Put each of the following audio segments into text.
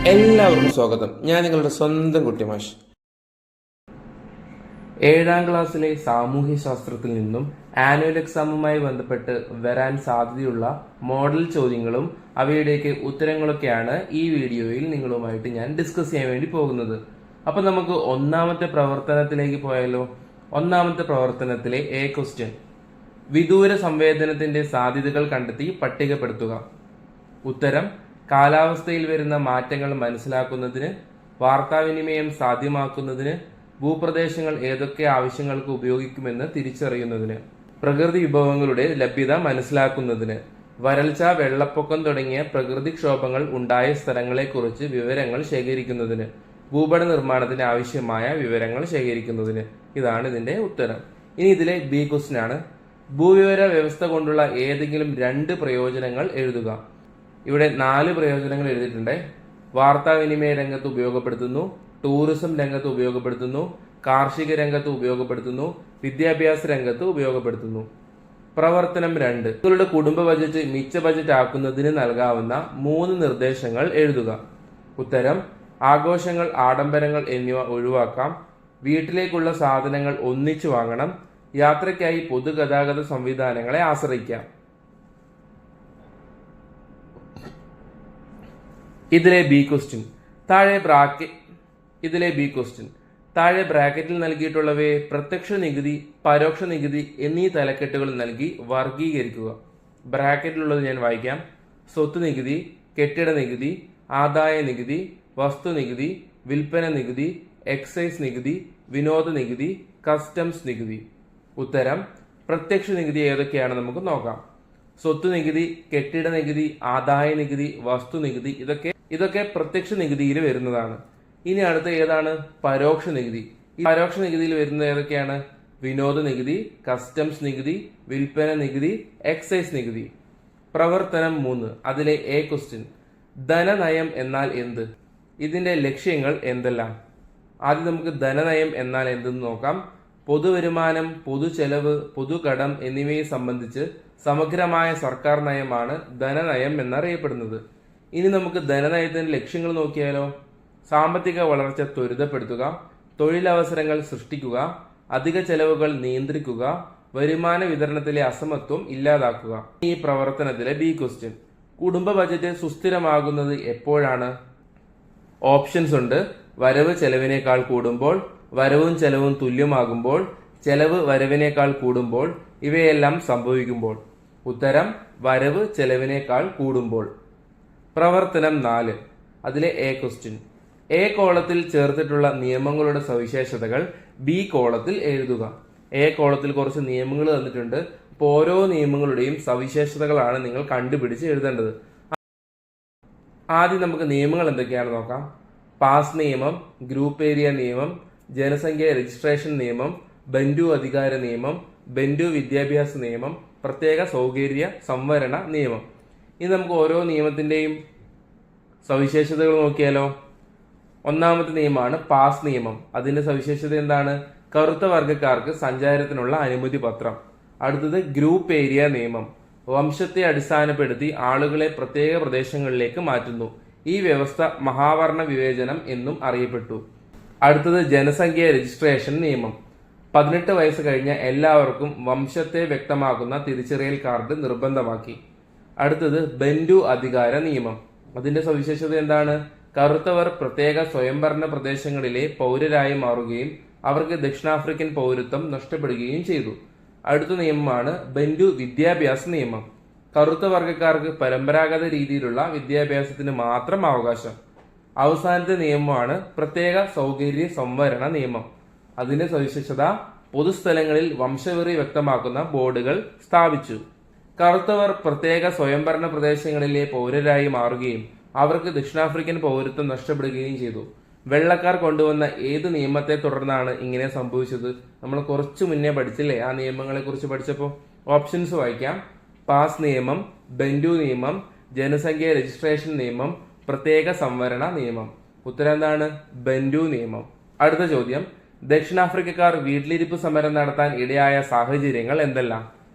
എല്ലാവർക്കും സ്വാഗതം. ഞാൻ നിങ്ങളുടെ സ്വന്തം കുട്ടിമാഷ്. 7ാം ക്ലാസ്സിലെ സാമൂഹ്യ ശാസ്ത്രത്തിൽ നിന്നും ആനുവൽ എക്സാമുമായി ബന്ധപ്പെട്ട് വരാൻ സാധ്യതയുള്ള മോഡൽ ചോദ്യങ്ങളും അവയുടെയൊക്കെ ഉത്തരങ്ങളൊക്കെയാണ് ഈ വീഡിയോയിൽ നിങ്ങളുമായിട്ട് ഞാൻ ഡിസ്കസ് ചെയ്യാൻ വേണ്ടി പോകുന്നത്. അപ്പൊ നമുക്ക് ഒന്നാമത്തെ പ്രവർത്തനത്തിലേക്ക് പോയാലോ. ഒന്നാമത്തെ പ്രവർത്തനത്തിലെ എ ക്വസ്റ്റ്യൻ: വിദൂര സംവേദനത്തിന്റെ സാധ്യതകൾ കണ്ടെത്തി പട്ടികപ്പെടുത്തുക. ഉത്തരം: കാലാവസ്ഥയിൽ വരുന്ന മാറ്റങ്ങൾ മനസ്സിലാക്കുന്നതിന്, വാർത്താവിനിമയം സാധ്യമാക്കുന്നതിന്, ഭൂപ്രദേശങ്ങൾ ഏതൊക്കെ ആവശ്യങ്ങൾക്ക് ഉപയോഗിക്കുമെന്ന് തിരിച്ചറിയുന്നതിന്, പ്രകൃതി വിഭവങ്ങളുടെ ലഭ്യത മനസ്സിലാക്കുന്നതിന്, വരൾച്ച, വെള്ളപ്പൊക്കം തുടങ്ങിയ പ്രകൃതിക്ഷോഭങ്ങൾ ഉണ്ടായ സ്ഥലങ്ങളെക്കുറിച്ച് വിവരങ്ങൾ ശേഖരിക്കുന്നതിന്, ഭൂപട നിർമ്മാണത്തിന് ആവശ്യമായ വിവരങ്ങൾ ശേഖരിക്കുന്നതിന്. ഇതാണ് ഇതിന്റെ ഉത്തരം. ഇനി ഇതിലെ ബി ക്വസ്റ്റ്യൻ ആണ്: ഭൂവിവര വ്യവസ്ഥ കൊണ്ടുള്ള ഏതെങ്കിലും 2 പ്രയോജനങ്ങൾ എഴുതുക. ഇവിടെ 4 പ്രയോജനങ്ങൾ എഴുതിയിട്ടുണ്ട്. വാർത്താവിനിമയ രംഗത്ത് ഉപയോഗപ്പെടുത്തുന്നു, ടൂറിസം രംഗത്ത് ഉപയോഗപ്പെടുത്തുന്നു, കാർഷിക രംഗത്ത് ഉപയോഗപ്പെടുത്തുന്നു, വിദ്യാഭ്യാസ രംഗത്ത് ഉപയോഗപ്പെടുത്തുന്നു. പ്രവർത്തനം 2: നിങ്ങളുടെ കുടുംബ ബജറ്റ് മിച്ച ബജറ്റ് ആക്കുന്നതിന് നൽകാവുന്ന 3 നിർദ്ദേശങ്ങൾ എഴുതുക. ഉത്തരം: ആഘോഷങ്ങൾ, ആഡംബരങ്ങൾ എന്നിവ ഒഴിവാക്കാം, വീട്ടിലേക്കുള്ള സാധനങ്ങൾ ഒന്നിച്ചു വാങ്ങണം, യാത്രയ്ക്കായി പൊതുഗതാഗത സംവിധാനങ്ങളെ ആശ്രയിക്കാം. ഇതിലെ ബി ക്വസ്റ്റ്യൻ: താഴെ ബ്രാക്കറ്റിൽ നൽകിയിട്ടുള്ളവയെ പ്രത്യക്ഷ നികുതി, പരോക്ഷ നികുതി എന്നീ തലക്കെട്ടുകൾ നൽകി വർഗീകരിക്കുക. ബ്രാക്കറ്റിലുള്ളത് ഞാൻ വായിക്കാം. സ്വത്ത് നികുതി, കെട്ടിട നികുതി, ആദായ നികുതി, വസ്തു നികുതി, വിൽപ്പന നികുതി, എക്സൈസ് നികുതി, വിനോദ നികുതി, കസ്റ്റംസ് നികുതി. ഉത്തരം: പ്രത്യക്ഷ നികുതി ഏതൊക്കെയാണ് നമുക്ക് നോക്കാം. സ്വത്ത് നികുതി, കെട്ടിട നികുതി, ആദായ നികുതി, വസ്തു നികുതി ഇതൊക്കെ പ്രത്യക്ഷ നികുതിയിൽ വരുന്നതാണ്. ഇനി അടുത്ത ഏതാണ്? പരോക്ഷ നികുതി. ഈ പരോക്ഷ നികുതിയിൽ വരുന്നത് ഏതൊക്കെയാണ്? വിനോദ നികുതി, കസ്റ്റംസ് നികുതി, വിൽപ്പന നികുതി, എക്സൈസ് നികുതി. പ്രവർത്തനം 3: അതിലെ എ ക്വസ്റ്റ്യൻ: ധനനയം എന്നാൽ എന്ത്? ഇതിന്റെ ലക്ഷ്യങ്ങൾ എന്തെല്ലാം? ആദ്യം നമുക്ക് ധനനയം എന്നാൽ എന്തെന്ന് നോക്കാം. പൊതുവരുമാനം, പൊതുചെലവ്, പൊതുകടം എന്നിവയെ സംബന്ധിച്ച് സമഗ്രമായ സർക്കാർ നയമാണ് ധനനയം എന്നറിയപ്പെടുന്നത്. ഇനി നമുക്ക് ധനനയത്തിന്റെ ലക്ഷ്യങ്ങൾ നോക്കിയാലോ. സാമ്പത്തിക വളർച്ച ത്വരിതപ്പെടുത്തുക, തൊഴിലവസരങ്ങൾ സൃഷ്ടിക്കുക, അധിക ചെലവുകൾ നിയന്ത്രിക്കുക, വരുമാന വിതരണത്തിലെ അസമത്വം ഇല്ലാതാക്കുക. ഈ പ്രവർത്തനത്തിലെ ബി ക്വസ്റ്റ്യൻ: കുടുംബ ബജറ്റ് സുസ്ഥിരമാകുന്നത് എപ്പോഴാണ്? ഓപ്ഷൻസ് ഉണ്ട്. വരവ് ചെലവിനേക്കാൾ കൂടുമ്പോൾ, വരവും ചെലവും തുല്യമാകുമ്പോൾ, ചെലവ് വരവിനേക്കാൾ കൂടുമ്പോൾ, ഇവയെല്ലാം സംഭവിക്കുമ്പോൾ. ഉത്തരം: വരവ് ചെലവിനേക്കാൾ കൂടുമ്പോൾ. പ്രവർത്തനം 4: അതിലെ എ ക്വസ്റ്റ്യൻ: എ കോളത്തിൽ ചേർത്തിട്ടുള്ള നിയമങ്ങളുടെ സവിശേഷതകൾ ബി കോളത്തിൽ എഴുതുക. എ കോളത്തിൽ കുറച്ച് നിയമങ്ങൾ തന്നിട്ടുണ്ട്. അപ്പോൾ ഓരോ നിയമങ്ങളുടെയും സവിശേഷതകളാണ് നിങ്ങൾ കണ്ടുപിടിച്ച് എഴുതേണ്ടത്. ആദ്യം നമുക്ക് നിയമങ്ങൾ എന്തൊക്കെയാണെന്ന് നോക്കാം. പാസ് നിയമം, ഗ്രൂപ്പ് ഏരിയ നിയമം, ജനസംഖ്യ രജിസ്ട്രേഷൻ നിയമം, ബന്ധു അധികാര നിയമം, ബന്ധു വിദ്യാഭ്യാസ നിയമം, പ്രത്യേക സൗകര്യ സംവരണ നിയമം. ഇനി നമുക്ക് ഓരോ നിയമത്തിന്റെയും സവിശേഷതകൾ നോക്കിയാലോ. ഒന്നാമത്തെ നിയമമാണ് പാസ് നിയമം. അതിന്റെ സവിശേഷത എന്താണ്? കറുത്ത വർഗക്കാർക്ക് സഞ്ചാരത്തിനുള്ള അനുമതി പത്രം. അടുത്തത് ഗ്രൂപ്പ് ഏരിയ നിയമം. വംശത്തെ അടിസ്ഥാനപ്പെടുത്തി ആളുകളെ പ്രത്യേക പ്രദേശങ്ങളിലേക്ക് മാറ്റുന്നു. ഈ വ്യവസ്ഥ മഹാവർണ വിവേചനം എന്നും അറിയപ്പെട്ടു. അടുത്തത് ജനസംഖ്യ രജിസ്ട്രേഷൻ നിയമം. 18 വയസ്സ് കഴിഞ്ഞ എല്ലാവർക്കും വംശത്തെ വ്യക്തമാക്കുന്ന തിരിച്ചറിയൽ കാർഡ് നിർബന്ധമാക്കി. അടുത്തത് ബന്ധു അധികാര നിയമം. അതിന്റെ സവിശേഷത എന്താണ്? കറുത്തവർ പ്രത്യേക സ്വയംഭരണ പ്രദേശങ്ങളിലെ പൗരരായി മാറുകയും അവർക്ക് ദക്ഷിണാഫ്രിക്കൻ പൗരത്വം നഷ്ടപ്പെടുകയും ചെയ്തു. അടുത്ത നിയമമാണ് ബന്ധു വിദ്യാഭ്യാസ നിയമം. കറുത്ത വർഗക്കാർക്ക് പരമ്പരാഗത രീതിയിലുള്ള വിദ്യാഭ്യാസത്തിന് മാത്രം അവകാശം. അവസാനത്തെ നിയമമാണ് പ്രത്യേക സൗകര്യ സംവരണ നിയമം. അതിന്റെ സവിശേഷത: പൊതുസ്ഥലങ്ങളിൽ വംശവെറി വ്യക്തമാക്കുന്ന ബോർഡുകൾ സ്ഥാപിച്ചു. കറുത്തവർ പ്രത്യേക സ്വയംഭരണ പ്രദേശങ്ങളിലെ പൗരരായി മാറുകയും അവർക്ക് ദക്ഷിണാഫ്രിക്കൻ പൗരത്വം നഷ്ടപ്പെടുകയും ചെയ്തു. വെള്ളക്കാർ കൊണ്ടുവന്ന ഏത് നിയമത്തെ തുടർന്നാണ് ഇങ്ങനെ സംഭവിച്ചത്? നമ്മൾ കുറച്ചു മുന്നേ പഠിച്ചില്ലേ ആ നിയമങ്ങളെ കുറിച്ച് പഠിച്ചപ്പോൾ? ഓപ്ഷൻസ് വായിക്കാം. പാസ് നിയമം, ബന്ധു നിയമം, ജനസംഖ്യ രജിസ്ട്രേഷൻ നിയമം, പ്രത്യേക സംവരണ നിയമം. ഉത്തരം എന്താണ്? ബന്ധു നിയമം. അടുത്ത ചോദ്യം: ദക്ഷിണാഫ്രിക്കക്കാർ വീട്ടിലിരിപ്പ് സമരം നടത്താൻ ഇടയായ സാഹചര്യങ്ങൾ എന്തെല്ലാം?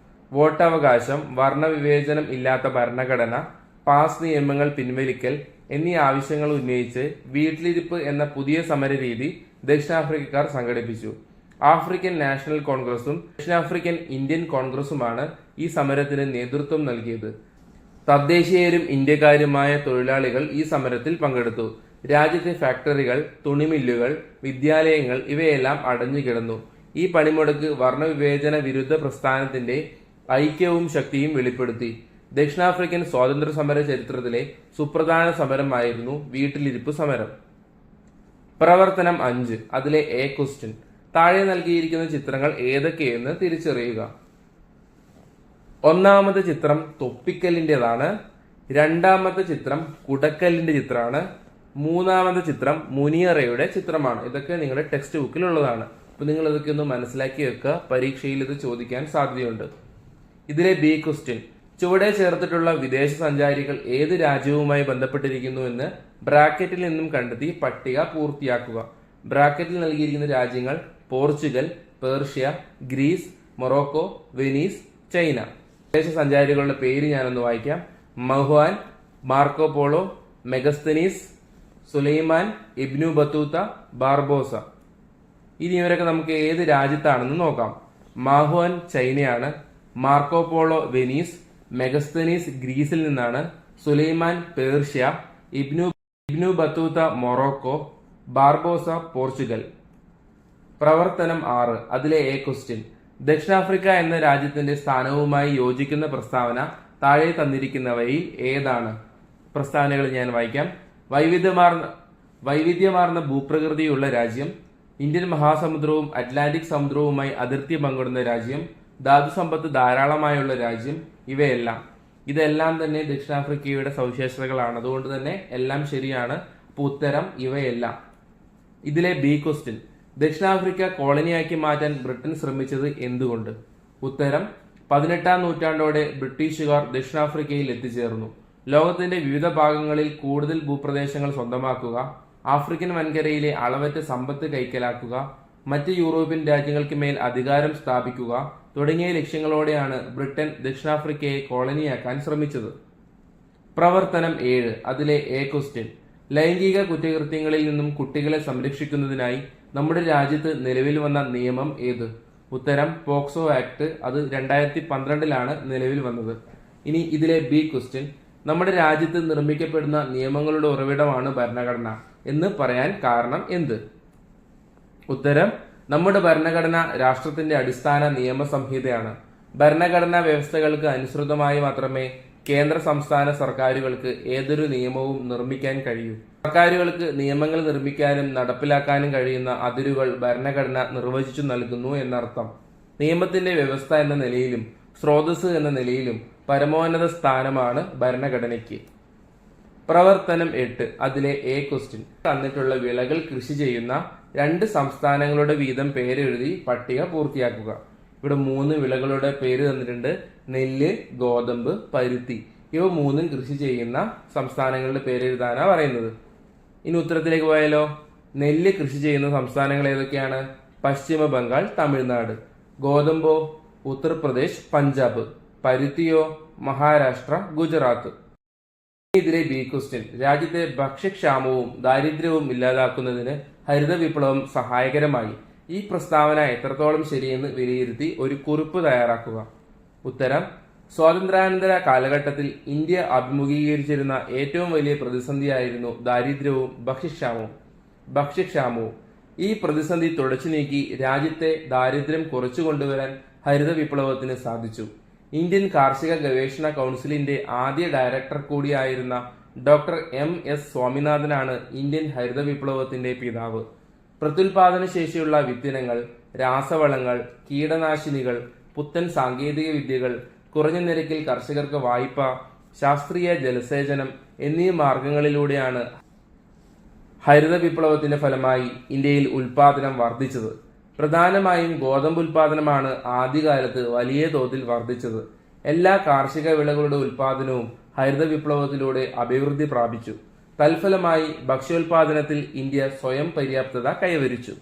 വോട്ടവകാശം, വർണ്ണവിവേചനം ഇല്ലാത്ത ഭരണഘടന, പാസ് നിയമങ്ങൾ പിൻവലിക്കൽ, എന്നീ ആവശ്യങ്ങൾ ഉന്നയിച്ച് വീട്ടിലിരിപ്പ് എന്ന പുതിയ സമര രീതി ദക്ഷിണാഫ്രിക്കക്കാർ സംഘടിപ്പിച്ചു. ആഫ്രിക്കൻ നാഷണൽ കോൺഗ്രസും ദക്ഷിണാഫ്രിക്കൻ ഇന്ത്യൻ കോൺഗ്രസുമാണ് ഈ സമരത്തിന് നേതൃത്വം നൽകിയത്. തദ്ദേശീയരും ഇന്ത്യക്കാരുമായ തൊഴിലാളികൾ ഈ സമരത്തിൽ പങ്കെടുത്തു. രാജ്യത്തെ ഫാക്ടറികൾ, തുണിമില്ലുകൾ, വിദ്യാലയങ്ങൾ ഇവയെല്ലാം അടഞ്ഞുകിടന്നു. ഈ പണിമുടക്ക് വർണ്ണവിവേചന വിരുദ്ധ പ്രസ്ഥാനത്തിന്റെ ഐക്യവും ശക്തിയും വെളിപ്പെടുത്തി. ദക്ഷിണാഫ്രിക്കൻ സ്വാതന്ത്ര്യ സമര ചരിത്രത്തിലെ സുപ്രധാന സമരമായിരുന്നു വീട്ടിലിരിപ്പ് സമരം. പ്രവർത്തനം 5. അതിലെ എ ക്വസ്റ്റ്യൻ. താഴെ നൽകിയിരിക്കുന്ന ചിത്രങ്ങൾ ഏതൊക്കെയെന്ന് തിരിച്ചറിയുക. ഒന്നാമത്തെ ചിത്രം തൊപ്പിക്കല്ലിൻ്റെതാണ്. രണ്ടാമത്തെ ചിത്രം കുടക്കല്ലിന്റെ ചിത്രമാണ്. മൂന്നാമത്തെ ചിത്രം മുനിയറയുടെ ചിത്രമാണ്. ഇതൊക്കെ നിങ്ങളുടെ ടെക്സ്റ്റ് ബുക്കിലുള്ളതാണ്. അപ്പൊ നിങ്ങൾ ഇതൊക്കെ ഒന്ന് മനസ്സിലാക്കി വെക്കുക. പരീക്ഷയിൽ ഇത് ചോദിക്കാൻ സാധ്യതയുണ്ട്. ഇതിലെ ബി ക്വസ്റ്റ്യൻ. ചുവടെ ചേർത്തിട്ടുള്ള വിദേശ സഞ്ചാരികൾ ഏത് രാജ്യവുമായി ബന്ധപ്പെട്ടിരിക്കുന്നു എന്ന് ബ്രാക്കറ്റിൽ നിന്നും കണ്ടെത്തി പട്ടിക പൂർത്തിയാക്കുക. ബ്രാക്കറ്റിൽ നൽകിയിരിക്കുന്ന രാജ്യങ്ങൾ Portugal, Persia, Greece, Morocco, Venice, China. വിദേശ സഞ്ചാരികളുടെ പേര് ഞാനൊന്ന് വായിക്കാം. Ma Huan, Marco Polo, Megasthenes, Sulaiman, Ibn Battuta, Barbosa. ഇനി ഇവരൊക്കെ നമുക്ക് ഏത് രാജ്യത്താണെന്ന് നോക്കാം. മഹ്വാൻ ചൈനയാണ്, മാർക്കോ പോളോ വെനീസ്, മെഗസ്തനീസ് ഗ്രീസിൽ നിന്നാണ്, Sulaiman Persia, Ibn Battuta Morocco, Barbosa Portugal. പ്രവർത്തനം 6. അതിലെ എ ക്വസ്റ്റ്യൻ. ദക്ഷിണാഫ്രിക്ക എന്ന രാജ്യത്തിന്റെ സ്ഥാനവുമായി യോജിക്കുന്ന പ്രസ്താവന താഴെ തന്നിരിക്കുന്നവയിൽ ഏതാണ്? പ്രസ്താവനകൾ ഞാൻ വായിക്കാം. വൈവിധ്യമാർന്ന ഭൂപ്രകൃതിയുള്ള രാജ്യം, ഇന്ത്യൻ മഹാസമുദ്രവും അറ്റ്ലാന്റിക് സമുദ്രവുമായി അതിർത്തി പങ്കിടുന്ന രാജ്യം, ധാതുസമ്പത്ത് ധാരാളമായുള്ള രാജ്യം, ഇതെല്ലാം തന്നെ ദക്ഷിണാഫ്രിക്കയുടെ സവിശേഷതകളാണ്. അതുകൊണ്ട് തന്നെ എല്ലാം ശരിയാണ്. അപ്പോൾ ഉത്തരം ഇവയെല്ലാം. ഇതിലെ ബി ക്വസ്റ്റ്യൻ. ദക്ഷിണാഫ്രിക്ക കോളനിയാക്കി മാറ്റാൻ ബ്രിട്ടൻ ശ്രമിച്ചത് എന്തുകൊണ്ട്? ഉത്തരം 18-ാം നൂറ്റാണ്ടോടെ ബ്രിട്ടീഷുകാർ ദക്ഷിണാഫ്രിക്കയിൽ എത്തിച്ചേർന്നു. ലോകത്തിന്റെ വിവിധ ഭാഗങ്ങളിൽ കൂടുതൽ ഭൂപ്രദേശങ്ങൾ സ്വന്തമാക്കുക, ആഫ്രിക്കൻ വൻകരയിലെ അളവറ്റ സമ്പത്ത് കൈക്കലാക്കുക, മറ്റ് യൂറോപ്യൻ രാജ്യങ്ങൾക്ക് മേൽ അധികാരം സ്ഥാപിക്കുക തുടങ്ങിയ ലക്ഷ്യങ്ങളോടെയാണ് ബ്രിട്ടൻ ദക്ഷിണാഫ്രിക്കയെ കോളനിയാക്കാൻ ശ്രമിച്ചത്. പ്രവർത്തനം 7. അതിലെ എ ക്വസ്റ്റ്യൻ. ലൈംഗിക കുറ്റകൃത്യങ്ങളിൽ നിന്നും കുട്ടികളെ സംരക്ഷിക്കുന്നതിനായി നമ്മുടെ രാജ്യത്ത് നിലവിൽ വന്ന നിയമം ഏത്? ഉത്തരം പോക്സോ ആക്ട്. അത് 2012-ലാണ് നിലവിൽ വന്നത്. ഇനി ഇതിലെ ബി ക്വസ്റ്റ്യൻ. നമ്മുടെ രാജ്യത്ത് നിർമ്മിക്കപ്പെടുന്ന നിയമങ്ങളുടെ ഉറവിടമാണ് ഭരണഘടന എന്ന് പറയാൻ കാരണം എന്ത്? ഉത്തരം നമ്മുടെ ഭരണഘടന രാഷ്ട്രത്തിന്റെ അടിസ്ഥാന നിയമസംഹിതയാണ്. ഭരണഘടനാ വ്യവസ്ഥകൾക്ക് അനുസൃതമായി മാത്രമേ കേന്ദ്ര സംസ്ഥാന സർക്കാരുകൾക്ക് ഏതൊരു നിയമവും നിർമ്മിക്കാൻ കഴിയൂ. സർക്കാരുകൾക്ക് നിയമങ്ങൾ നിർമ്മിക്കാനും നടപ്പിലാക്കാനും കഴിയുന്ന അതിരുകൾ ഭരണഘടന നിർവചിച്ചു നൽകുന്നു എന്നർത്ഥം. നിയമത്തിന്റെ വ്യവസ്ഥ എന്ന നിലയിലും സ്രോതസ് എന്ന നിലയിലും പരമോന്നത സ്ഥാനമാണ് ഭരണഘടനയ്ക്ക്. പ്രവർത്തനം 8. അതിലെ എ ക്വസ്റ്റ്യൻ. തന്നിട്ടുള്ള വിളകൾ കൃഷി ചെയ്യുന്ന 2 സംസ്ഥാനങ്ങളുടെ വീതം പേരെഴുതി പട്ടിക പൂർത്തിയാക്കുക. ഇവിടെ 3 വിളകളുടെ പേര് തന്നിട്ടുണ്ട്. നെല്ല്, ഗോതമ്പ്, പരുത്തി. ഇവ 3ഉം കൃഷി ചെയ്യുന്ന സംസ്ഥാനങ്ങളുടെ പേരെഴുതാനാണ് പറയുന്നത്. ഇനി ഉത്തരത്തിലേക്ക് പോയാലോ. നെല്ല് കൃഷി ചെയ്യുന്ന സംസ്ഥാനങ്ങൾ ഏതൊക്കെയാണ്? പശ്ചിമ ബംഗാൾ, തമിഴ്നാട്. ഗോതമ്പോ? ഉത്തർപ്രദേശ്, പഞ്ചാബ്. പരുത്തിയോ? മഹാരാഷ്ട്ര, ഗുജറാത്ത്. ഇതിലെ ബി ക്വസ്റ്റ്യൻ. രാജ്യത്തെ ഭക്ഷ്യക്ഷാമവും ദാരിദ്ര്യവും ഇല്ലാതാക്കുന്നതിന് ഹരിത വിപ്ലവം സഹായകരമായി. ഈ പ്രസ്താവന എത്രത്തോളം ശരിയെന്ന് വിലയിരുത്തി ഒരു കുറിപ്പ് തയ്യാറാക്കുക. ഉത്തരം സ്വാതന്ത്ര്യാനന്തര കാലഘട്ടത്തിൽ ഇന്ത്യ അഭിമുഖീകരിച്ചിരുന്ന ഏറ്റവും വലിയ പ്രതിസന്ധിയായിരുന്നു ദാരിദ്ര്യവും ഭക്ഷ്യക്ഷാമവും. ഈ പ്രതിസന്ധി തുടച്ചു നീക്കി രാജ്യത്തെ ദാരിദ്ര്യം കുറച്ചു കൊണ്ടുവരാൻ ഹരിത വിപ്ലവത്തിന് സാധിച്ചു. ഇന്ത്യൻ കാർഷിക ഗവേഷണ കൗൺസിലിന്റെ ആദ്യ ഡയറക്ടർ കൂടിയായിരുന്ന ഡോക്ടർ MS സ്വാമിനാഥനാണ് ഇന്ത്യൻ ഹരിത വിപ്ലവത്തിന്റെ പിതാവ്. പ്രത്യുൽപാദന ശേഷിയുള്ള വിത്തിനങ്ങൾ, രാസവളങ്ങൾ, കീടനാശിനികൾ, പുത്തൻ സാങ്കേതിക വിദ്യകൾ, കുറഞ്ഞ നിരക്കിൽ കർഷകർക്ക് വായ്പ, ശാസ്ത്രീയ ജലസേചനം എന്നീ മാർഗങ്ങളിലൂടെയാണ് ഹരിത വിപ്ലവത്തിന്റെ ഫലമായി ഇന്ത്യയിൽ ഉൽപാദനം വർദ്ധിച്ചത്. പ്രധാനമായും ഗോതമ്പ് ഉൽപാദനമാണ് ആദ്യകാലത്ത് വലിയ തോതിൽ വർദ്ധിച്ചത്. എല്ലാ കാർഷിക വിളകളുടെ ഉൽപാദനവും ഹരിത വിപ്ലവത്തിലൂടെ അഭിവൃദ്ധി പ്രാപിച്ചു. തൽഫലമായി ഭക്ഷ്യോൽപാദനത്തിൽ ഇന്ത്യ സ്വയം പര്യാപ്തത കൈവരിച്ചു.